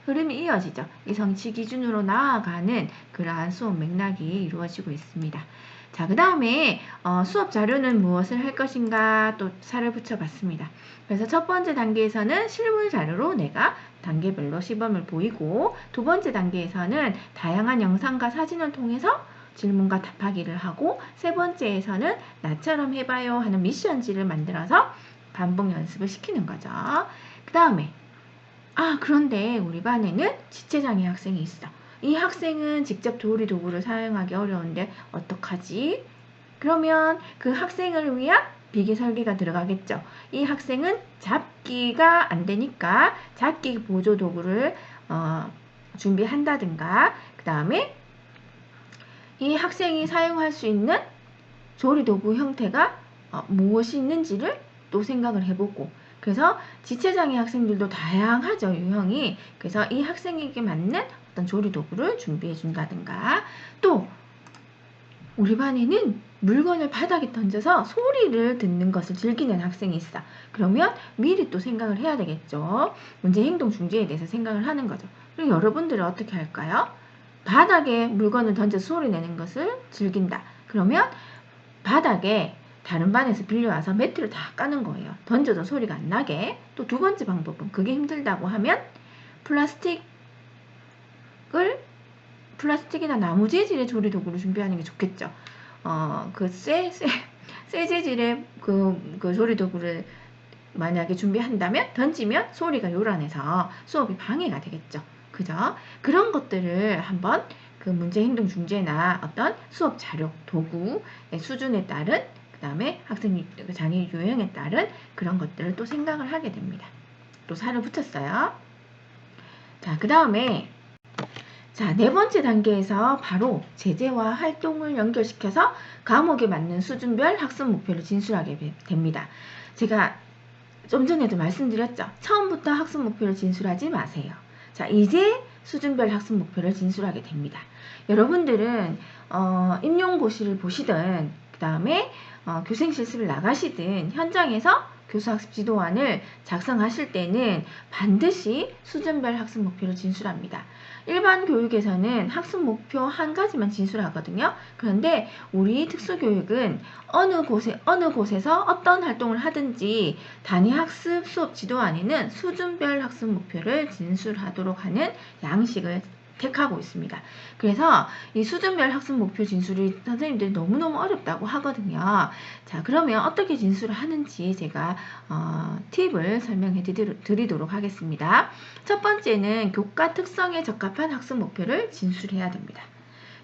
흐름이 이어지죠. 이 성취 기준으로 나아가는 그러한 수업 맥락이 이루어지고 있습니다. 자, 그 다음에 수업 자료는 무엇을 할 것인가 또 살을 붙여봤습니다. 그래서 첫 번째 단계에서는 실물 자료로 내가 단계별로 시범을 보이고 두 번째 단계에서는 다양한 영상과 사진을 통해서 질문과 답하기를 하고 세 번째에서는 나처럼 해봐요 하는 미션지를 만들어서 반복 연습을 시키는 거죠. 그 다음에 그런데 우리 반에는 지체장애 학생이 있어. 이 학생은 직접 조리 도구를 사용하기 어려운데 어떡하지? 그러면 그 학생을 위한 비기 설계가 들어가겠죠. 이 학생은 잡기가 안 되니까 잡기 보조 도구를 준비한다든가 그 다음에 이 학생이 사용할 수 있는 조리 도구 형태가 무엇이 있는지를 또 생각을 해보고 그래서 지체장애 학생들도 다양하죠, 유형이. 그래서 이 학생에게 맞는 어떤 조리 도구를 준비해 준다든가 또 우리 반에는 물건을 바닥에 던져서 소리를 듣는 것을 즐기는 학생이 있어. 그러면 미리 또 생각을 해야 되겠죠. 문제 행동 중지에 대해서 생각을 하는 거죠. 그럼 여러분들은 어떻게 할까요? 바닥에 물건을 던져서 소리 내는 것을 즐긴다. 그러면 바닥에 다른 반에서 빌려와서 매트를 다 까는 거예요. 던져도 소리가 안 나게. 또 두 번째 방법은 그게 힘들다고 하면 플라스틱 플라스틱이나 나무 재질의 조리도구를 준비하는 게 좋겠죠. 쇠 재질의 그 조리도구를 만약에 준비한다면 던지면 소리가 요란해서 수업이 방해가 되겠죠. 그죠? 그런 것들을 한번 그 문제 행동 중재나 어떤 수업 자료, 도구의 수준에 따른 그 다음에 학생 장애 유형에 따른 그런 것들을 또 생각을 하게 됩니다. 또 살을 붙였어요. 자, 그 다음에 자, 네 번째 단계에서 바로 제재와 활동을 연결시켜서 과목에 맞는 수준별 학습 목표를 진술하게 됩니다. 제가 좀 전에도 말씀드렸죠. 처음부터 학습 목표를 진술하지 마세요. 자, 이제 수준별 학습 목표를 진술하게 됩니다. 여러분들은 임용고시를 보시든 그 다음에 교생 실습을 나가시든 현장에서 교수학습 지도안을 작성하실 때는 반드시 수준별 학습 목표를 진술합니다. 일반 교육에서는 학습 목표 한 가지만 진술하거든요. 그런데 우리 특수교육은 어느 곳에서 어떤 활동을 하든지 단위 학습 수업 지도안에는 수준별 학습 목표를 진술하도록 하는 양식을 택하고 있습니다. 그래서 이 수준별 학습 목표 진술이 선생님들이 너무너무 어렵다고 하거든요. 자, 그러면 어떻게 진술을 하는지 제가 팁을 설명해 드리도록 하겠습니다. 첫 번째는 교과 특성에 적합한 학습 목표를 진술해야 됩니다.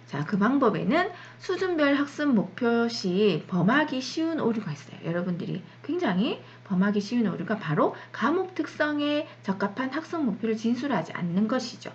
자, 그 방법에는 수준별 학습 목표 시 범하기 쉬운 오류가 있어요. 여러분들이 굉장히 범하기 쉬운 오류가 바로 과목 특성에 적합한 학습 목표를 진술하지 않는 것이죠.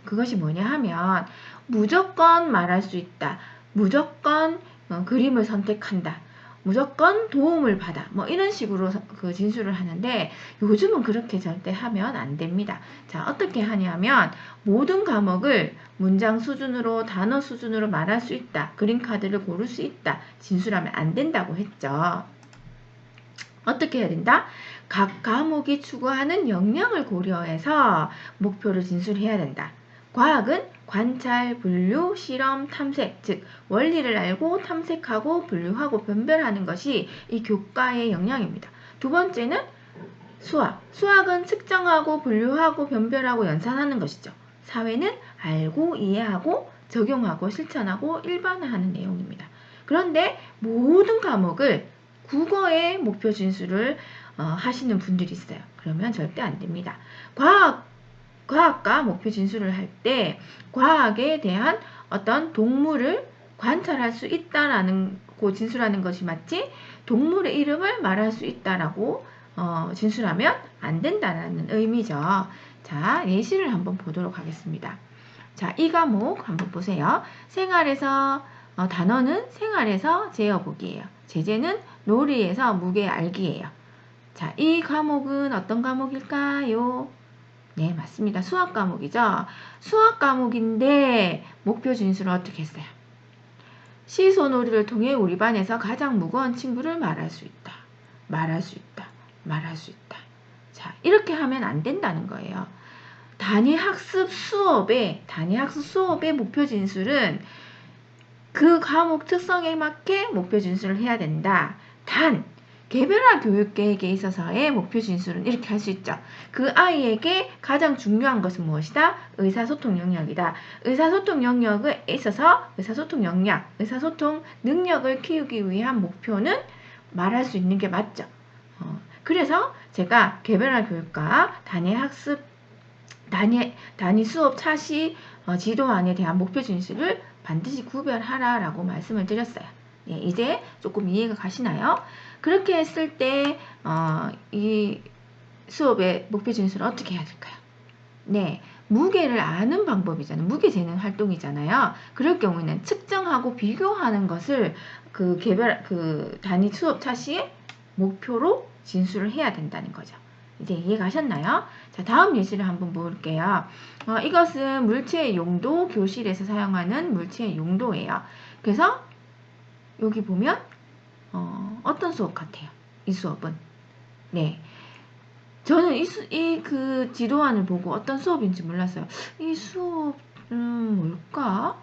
그것이 뭐냐 하면 무조건 말할 수 있다. 무조건 그림을 선택한다. 무조건 도움을 받아. 뭐 이런 식으로 그 진술을 하는데 요즘은 그렇게 절대 하면 안 됩니다. 자, 어떻게 하냐면 모든 과목을 문장 수준으로 단어 수준으로 말할 수 있다. 그림카드를 고를 수 있다. 진술하면 안 된다고 했죠. 어떻게 해야 된다? 각 과목이 추구하는 역량을 고려해서 목표를 진술해야 된다. 과학은 관찰, 분류, 실험, 탐색, 즉 원리를 알고 탐색하고 분류하고 변별하는 것이 이 교과의 역량입니다. 두 번째는 수학. 수학은 측정하고 분류하고 변별하고 연산하는 것이죠. 사회는 알고 이해하고 적용하고 실천하고 일반화하는 내용입니다. 그런데 모든 과목을 국어의 목표 진술을 하시는 분들이 있어요. 그러면 절대 안 됩니다. 과학과 목표 진술을 할 때 과학에 대한 어떤 동물을 관찰할 수 있다라는 고 진술하는 것이 맞지 동물의 이름을 말할 수 있다라고 진술하면 안 된다는 의미죠. 자, 예시를 한번 보도록 하겠습니다. 자, 이 과목 한번 보세요. 생활에서 단어는 생활에서 재어보기예요. 제재는 놀이에서 무게 알기예요. 자, 이 과목은 어떤 과목일까요? 네, 맞습니다. 수학 과목이죠. 수학 과목인데 목표 진술은 어떻게 했어요? 시소놀이를 통해 우리 반에서 가장 무거운 친구를 말할 수 있다. 말할 수 있다. 말할 수 있다. 자, 이렇게 하면 안 된다는 거예요. 단위 학습 수업의 목표 진술은 그 과목 특성에 맞게 목표 진술을 해야 된다. 단, 개별화 교육 계획에 있어서의 목표 진술은 이렇게 할 수 있죠. 그 아이에게 가장 중요한 것은 무엇이다? 의사소통 영역이다. 의사소통 영역에 있어서 의사소통 역량, 의사소통 능력을 키우기 위한 목표는 말할 수 있는 게 맞죠. 그래서 제가 개별화 교육과 단위 수업 차시 지도안에 대한 목표 진술을 반드시 구별하라라고 말씀을 드렸어요. 네, 이제 조금 이해가 가시나요? 그렇게 했을 때 이 수업의 목표 진술을 어떻게 해야 될까요? 네, 무게를 아는 방법이잖아요. 무게 재는 활동이잖아요. 그럴 경우에는 측정하고 비교하는 것을 그 단위 수업 차시의 목표로 진술을 해야 된다는 거죠. 이제 이해가셨나요? 자, 다음 예시를 한번 볼게요. 이것은 물체의 용도, 교실에서 사용하는 물체의 용도예요. 그래서 여기 보면 어떤 수업 같아요? 이 수업은. 네. 저는 그 지도안을 보고 어떤 수업인지 몰랐어요. 이 수업은 뭘까?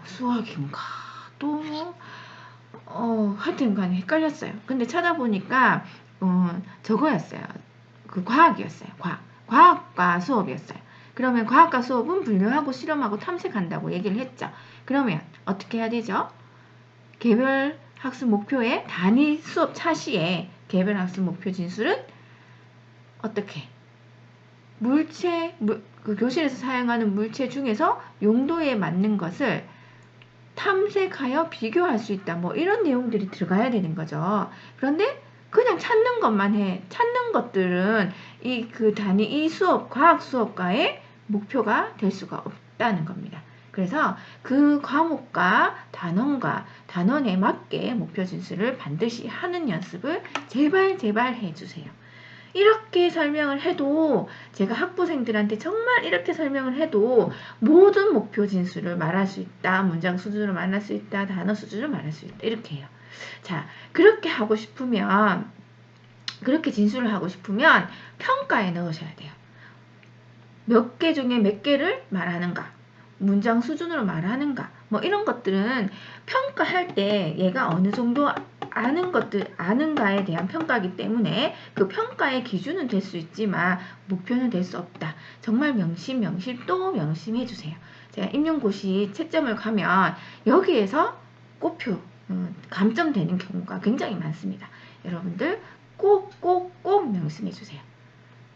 수학인가? 또, 하여튼 간에 헷갈렸어요. 근데 찾아보니까, 저거였어요. 그 과학이었어요. 과학과 수업이었어요. 그러면 과학과 수업은 분류하고 실험하고 탐색한다고 얘기를 했죠. 그러면 어떻게 해야 되죠? 개별 학습 목표의 단위 수업 차시에 개별 학습 목표 진술은 어떻게? 그 교실에서 사용하는 물체 중에서 용도에 맞는 것을 탐색하여 비교할 수 있다. 뭐 이런 내용들이 들어가야 되는 거죠. 그런데 그냥 찾는 것만 해. 찾는 것들은 이 수업, 과학 수업과의 목표가 될 수가 없다는 겁니다. 그래서 그 과목과 단원에 맞게 목표 진술을 반드시 하는 연습을 제발 해주세요. 이렇게 설명을 해도 제가 학부생들한테 정말 이렇게 설명을 해도 모든 목표 진술을 말할 수 있다. 문장 수준으로 말할 수 있다. 단어 수준으로 말할 수 있다. 이렇게 해요. 자, 그렇게 진술을 하고 싶으면 평가에 넣으셔야 돼요. 몇 개 중에 몇 개를 말하는가? 문장 수준으로 말하는가? 뭐 이런 것들은 평가할 때 얘가 어느 정도 아는가에 대한 평가이기 때문에 그 평가의 기준은 될 수 있지만 목표는 될 수 없다. 정말 명심 또 명심해 주세요. 제가 임용고시 채점을 가면 여기에서 꼽표, 감점되는 경우가 굉장히 많습니다. 여러분들 꼭 명심해 주세요.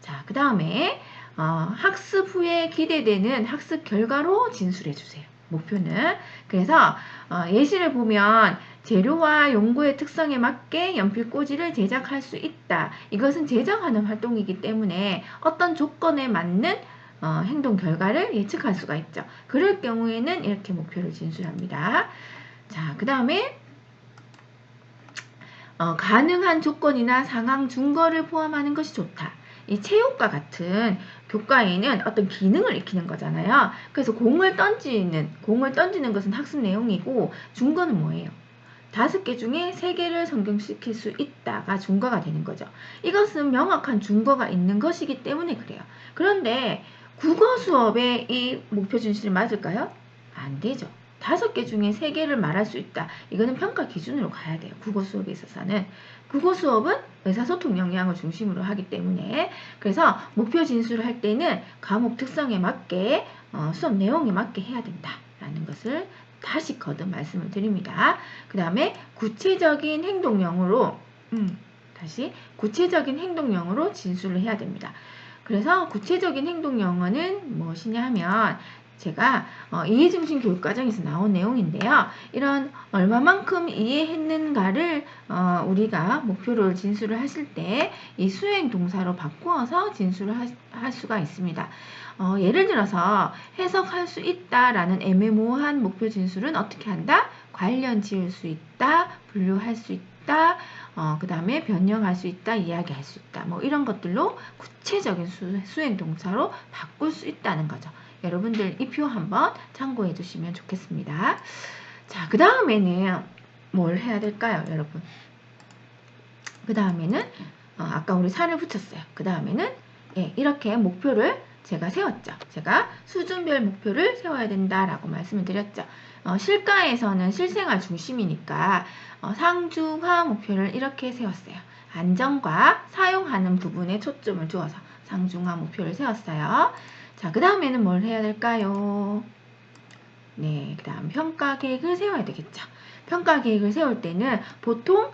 자, 그 다음에 학습 후에 기대되는 학습 결과로 진술해 주세요. 목표는. 그래서 예시를 보면 재료와 용구의 특성에 맞게 연필 꽂이를 제작할 수 있다. 이것은 제작하는 활동이기 때문에 어떤 조건에 맞는 행동 결과를 예측할 수가 있죠. 그럴 경우에는 이렇게 목표를 진술합니다. 자, 그 다음에 가능한 조건이나 상황 증거를 포함하는 것이 좋다. 이 체육과 같은 교과에는 어떤 기능을 익히는 거잖아요. 그래서 공을 던지는 것은 학습 내용이고 준거는 뭐예요? 5개 중에 3개를 성경시킬 수 있다가 준거가 되는 거죠. 이것은 명확한 준거가 있는 것이기 때문에 그래요. 그런데 국어 수업에 이 목표 진술이 맞을까요? 안 되죠. 5개 중에 3개를 말할 수 있다. 이거는 평가 기준으로 가야 돼요. 국어 수업에 있어서는. 국어 수업은 의사소통 역량을 중심으로 하기 때문에 그래서 목표 진술을 할 때는 과목 특성에 맞게 수업 내용에 맞게 해야 된다라는 것을 다시 거듭 말씀을 드립니다. 그 다음에 구체적인 행동령으로 진술을 해야 됩니다. 그래서 구체적인 행동영어는 무엇이냐 하면 제가 이해중심 교육과정에서 나온 내용인데요. 이런 얼마만큼 이해했는가를 우리가 목표를 진술을 하실 때 이 수행 동사로 바꾸어서 진술을 할 수가 있습니다. 예를 들어서 해석할 수 있다라는 애매모호한 목표 진술은 어떻게 한다? 관련 지을 수 있다, 분류할 수 있다, 그 다음에 변형할 수 있다, 이야기할 수 있다. 뭐 이런 것들로 구체적인 수행 동사로 바꿀 수 있다는 거죠. 여러분들 이 표 한번 참고해 주시면 좋겠습니다. 자, 그 다음에는 뭘 해야 될까요, 여러분? 그 다음에는 아까 우리 살을 붙였어요. 그 다음에는 이렇게 목표를 제가 세웠죠. 제가 수준별 목표를 세워야 된다라고 말씀을 드렸죠. 실가에서는 실생활 중심이니까 상중하 목표를 이렇게 세웠어요. 안전과 사용하는 부분에 초점을 두어서 상중하 목표를 세웠어요. 자, 그 다음에는 뭘 해야 될까요? 네, 그 다음 평가 계획을 세워야 되겠죠. 평가 계획을 세울 때는 보통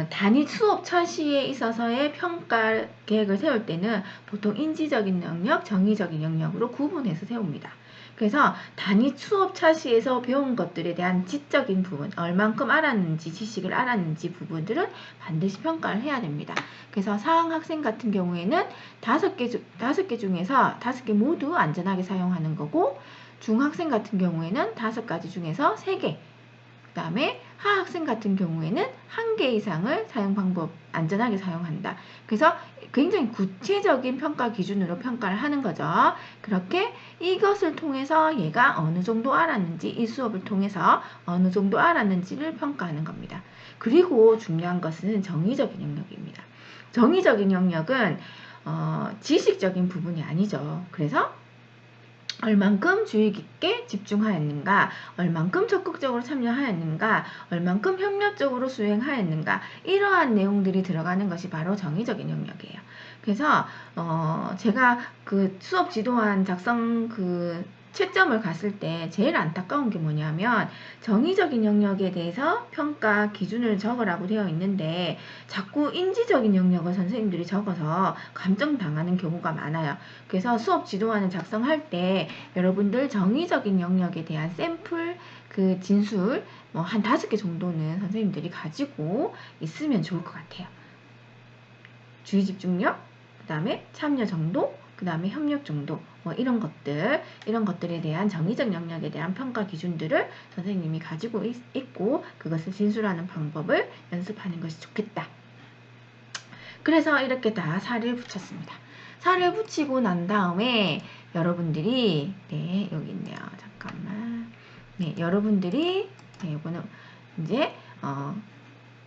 단위 수업 차시에 있어서의 평가 계획을 세울 때는 보통 인지적인 영역, 정의적인 영역으로 구분해서 세웁니다. 그래서 단위 수업 차시에서 배운 것들에 대한 지적인 부분, 얼만큼 알았는지, 지식을 알았는지 부분들은 반드시 평가를 해야 됩니다. 그래서 사항 학생 같은 경우에는 5개 중에서 5개 모두 안전하게 사용하는 거고, 중학생 같은 경우에는 5가지 중에서 3개, 그 다음에 하학생 같은 경우에는 1개 이상을 사용 방법 안전하게 사용한다. 그래서 굉장히 구체적인 평가 기준으로 평가를 하는 거죠. 그렇게 이것을 통해서 얘가 어느 정도 알았는지, 이 수업을 통해서 어느 정도 알았는지를 평가하는 겁니다. 그리고 중요한 것은 정의적인 영역입니다. 정의적인 영역은 지식적인 부분이 아니죠. 그래서 얼만큼 주의 깊게 집중하였는가, 얼만큼 적극적으로 참여하였는가, 얼만큼 협력적으로 수행하였는가, 이러한 내용들이 들어가는 것이 바로 정의적인 영역이에요. 그래서 제가 그 수업 지도안 작성 그 채점을 갔을 때 제일 안타까운 게 뭐냐면 정의적인 영역에 대해서 평가 기준을 적으라고 되어 있는데 자꾸 인지적인 영역을 선생님들이 적어서 감점당하는 경우가 많아요. 그래서 수업 지도안을 작성할 때 여러분들 정의적인 영역에 대한 샘플 그 진술 뭐 한 5개 정도는 선생님들이 가지고 있으면 좋을 것 같아요. 주의 집중력, 그 다음에 참여 정도, 그 다음에 협력 정도, 뭐 이런 것들에 대한 정의적 영역에 대한 평가 기준들을 선생님이 가지고 있고 그것을 진술하는 방법을 연습하는 것이 좋겠다. 그래서 이렇게 다 살을 붙였습니다. 살을 붙이고 난 다음에 여러분들이 네 여기 있네요. 잠깐만. 네 여러분들이 네 이거는 이제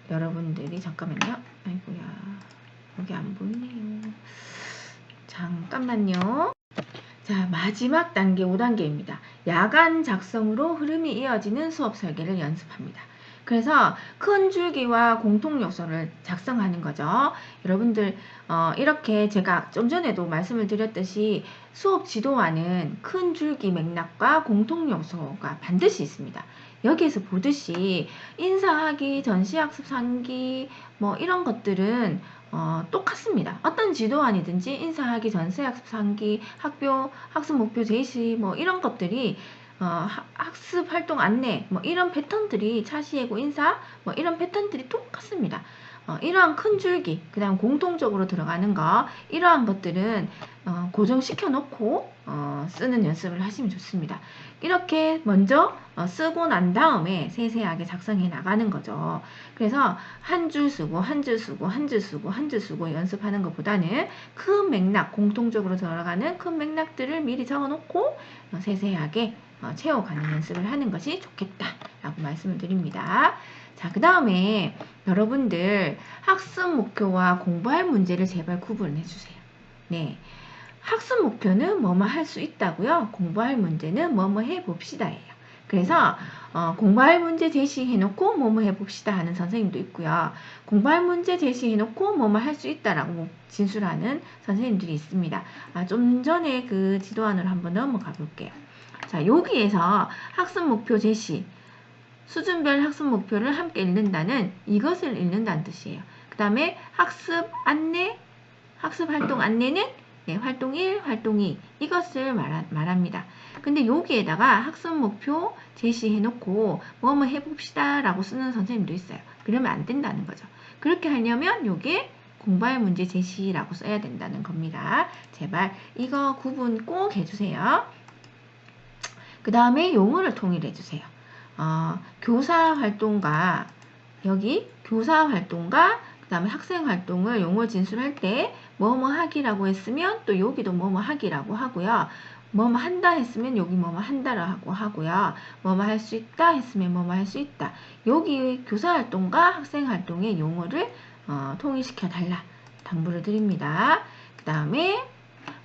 여러분들이 잠깐만요. 아이고야 여기 안 보이네요. 잠깐만요. 자, 마지막 단계 5단계입니다. 야간 작성으로 흐름이 이어지는 수업 설계를 연습합니다. 그래서 큰 줄기와 공통 요소를 작성하는 거죠. 여러분들 이렇게 제가 좀 전에도 말씀을 드렸듯이 수업 지도와는 큰 줄기 맥락과 공통 요소가 반드시 있습니다. 여기에서 보듯이 인사하기, 전시학습 상기 뭐 이런 것들은 똑같습니다. 어떤 지도안이든지 인사하기, 전시학습 상기, 학습 목표 제시 뭐 이런 것들이 학습 활동 안내 뭐 이런 패턴들이 차시예고 인사 뭐 이런 패턴들이 똑같습니다. 이러한 큰 줄기 그 다음 공통적으로 들어가는 거 이러한 것들은 고정시켜 놓고 쓰는 연습을 하시면 좋습니다. 이렇게 먼저 쓰고 난 다음에 세세하게 작성해 나가는 거죠. 그래서 한 줄 쓰고 한 줄 쓰고 한 줄 쓰고 한 줄 쓰고 연습하는 것보다는 큰 맥락 공통적으로 들어가는 큰 맥락들을 미리 적어 놓고 세세하게 채워가는 연습을 하는 것이 좋겠다라고 말씀을 드립니다. 자, 그 다음에 여러분들 학습 목표와 공부할 문제를 제발 구분해 주세요. 네. 학습 목표는 뭐뭐 할 수 있다고요. 공부할 문제는 뭐뭐 해봅시다예요. 그래서 공부할 문제 제시해놓고 뭐뭐 해봅시다 하는 선생님도 있고요. 공부할 문제 제시해놓고 뭐뭐 할 수 있다라고 진술하는 선생님들이 있습니다. 좀 전에 그 지도안으로 한번 넘어가 볼게요. 자, 여기에서 학습 목표 제시, 수준별 학습 목표를 함께 읽는다는 이것을 읽는다는 뜻이에요. 그 다음에 학습 안내, 학습 활동 안내는 네, 활동 1, 활동 2 이것을 말합니다. 근데 여기에다가 학습 목표 제시해놓고 뭐뭐 해봅시다 라고 쓰는 선생님도 있어요. 그러면 안 된다는 거죠. 그렇게 하려면 요게 공부할 문제 제시라고 써야 된다는 겁니다. 제발 이거 구분 꼭 해주세요. 그 다음에 용어를 통일해 주세요. 교사 활동과 여기 교사 활동과 그 다음에 학생 활동을 용어 진술할 때 뭐뭐 하기라고 했으면 또 여기도 뭐뭐 하기라고 하고요. 뭐뭐 한다 했으면 여기 뭐뭐 한다라고 하고요. 뭐뭐 할 수 있다 했으면 뭐뭐 할 수 있다. 여기 교사 활동과 학생 활동의 용어를 통일시켜 달라 당부를 드립니다. 그 다음에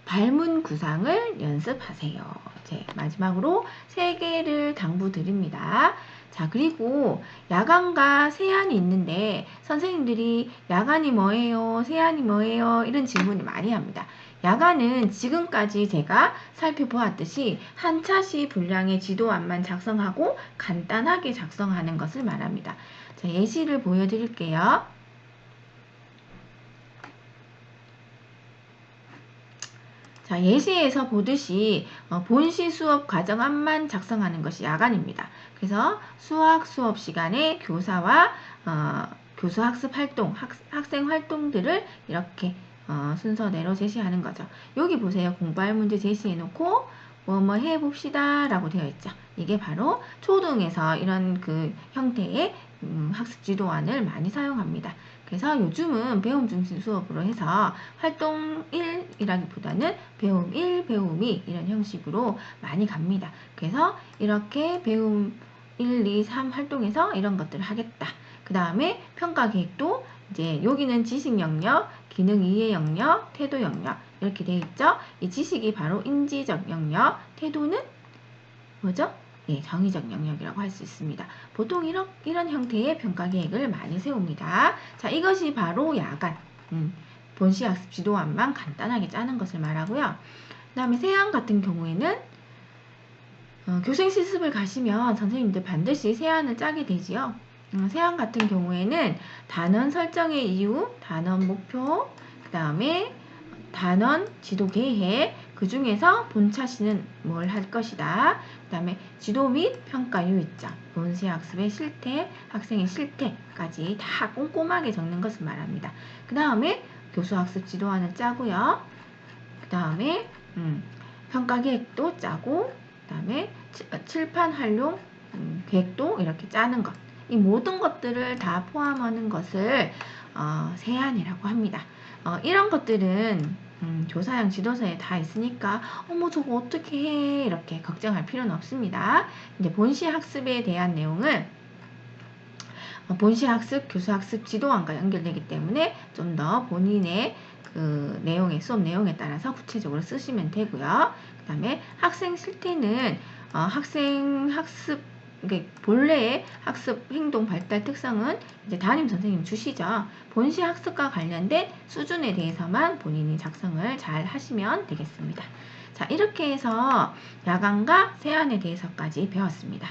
발문 구상을 연습하세요. 마지막으로 3개를 당부드립니다. 자, 그리고 야간과 세안이 있는데 선생님들이 야간이 뭐예요? 세안이 뭐예요? 이런 질문을 많이 합니다. 야간은 지금까지 제가 살펴보았듯이 한 차시 분량의 지도안만 작성하고 간단하게 작성하는 것을 말합니다. 자, 예시를 보여드릴게요. 자, 예시에서 보듯이 본시 수업 과정안만 작성하는 것이 야간입니다. 그래서 수학 수업 시간에 교사와 교수 학습 활동, 학생 활동들을 이렇게 순서대로 제시하는 거죠. 여기 보세요. 공부할 문제 제시해놓고 뭐뭐 해봅시다 라고 되어 있죠. 이게 바로 초등에서 이런 그 형태의 학습 지도안을 많이 사용합니다. 그래서 요즘은 배움 중심 수업으로 해서 활동 1이라기보다는 배움 1, 배움 2 이런 형식으로 많이 갑니다. 그래서 이렇게 배움 1, 2, 3 활동에서 이런 것들을 하겠다. 그 다음에 평가 계획도 이제 여기는 지식 영역, 기능 이해 영역, 태도 영역 이렇게 되어 있죠. 이 지식이 바로 인지적 영역, 태도는 뭐죠? 예, 정의적 영역이라고 할 수 있습니다. 보통 이런 형태의 평가 계획을 많이 세웁니다. 자, 이것이 바로 야간, 본시학습 지도안만 간단하게 짜는 것을 말하고요. 그 다음에 세안 같은 경우에는 교생 실습을 가시면 선생님들 반드시 세안을 짜게 되지요. 세안 같은 경우에는 단원 설정의 이유, 단원 목표, 그 다음에 단원 지도 계획, 그 중에서 본차시는 뭘 할 것이다. 그 다음에 지도 및 평가 유의점, 본세 학습의 실태, 학생의 실태까지 다 꼼꼼하게 적는 것을 말합니다. 그 다음에 교수 학습 지도안을 짜고요. 그 다음에 평가 계획도 짜고, 그 다음에 칠판 활용 계획도 이렇게 짜는 것. 이 모든 것들을 다 포함하는 것을 세안이라고 합니다. 이런 것들은 교사형 지도서에 다 있으니까 어머 저거 어떻게 해 이렇게 걱정할 필요는 없습니다. 이제 본시 학습에 대한 내용은 본시 학습, 교수 학습 지도안과 연결되기 때문에 좀 더 본인의 그 내용의 수업 내용에 따라서 구체적으로 쓰시면 되고요. 그 다음에 학생 실태는 학생 학습 본래의 학습 행동 발달 특성은 이제 담임 선생님 주시죠. 본시 학습과 관련된 수준에 대해서만 본인이 작성을 잘 하시면 되겠습니다. 자, 이렇게 해서 야간과 세안에 대해서까지 배웠습니다.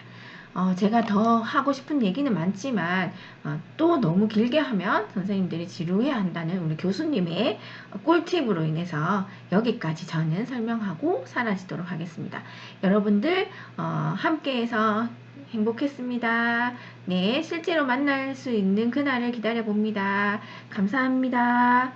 제가 더 하고 싶은 얘기는 많지만 또 너무 길게 하면 선생님들이 지루해 한다는 우리 교수님의 꿀팁으로 인해서 여기까지 저는 설명하고 사라지도록 하겠습니다. 여러분들 함께해서 행복했습니다. 네, 실제로 만날 수 있는 그날을 기다려 봅니다. 감사합니다.